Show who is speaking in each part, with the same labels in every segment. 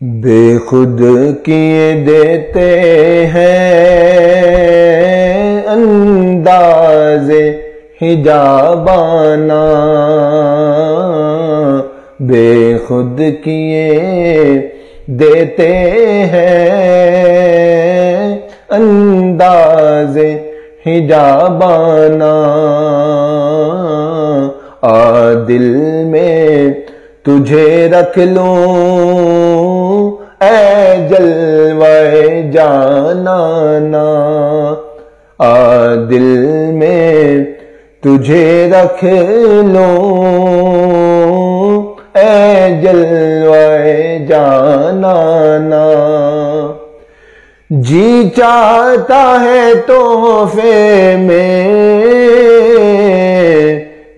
Speaker 1: بے خود کیے دیتے ہیں انداز حجابانہ، بے خود کیے دیتے ہیں انداز حجابانہ، دل میں تجھے رکھ لوں اے جلوے جانانا، دل میں تجھے رکھ لوں اے جلوے جانانا، جی چاہتا ہے تحفے میں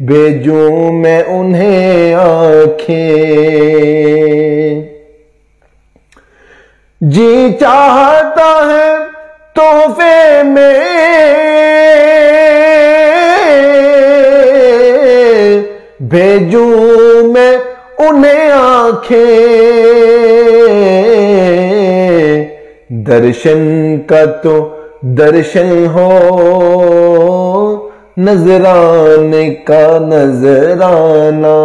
Speaker 1: بھیجوں میں انہیں آنکھیں، جی چاہتا ہے تحفے میں بھیجوں میں انہیں آنکھیں، درشن کا تو درشن ہو، نذرانے کا نذرانہ،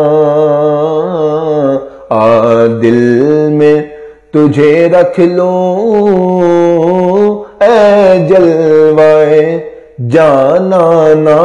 Speaker 1: دل میں تجھے رکھ لوں اے جلوے جانانا۔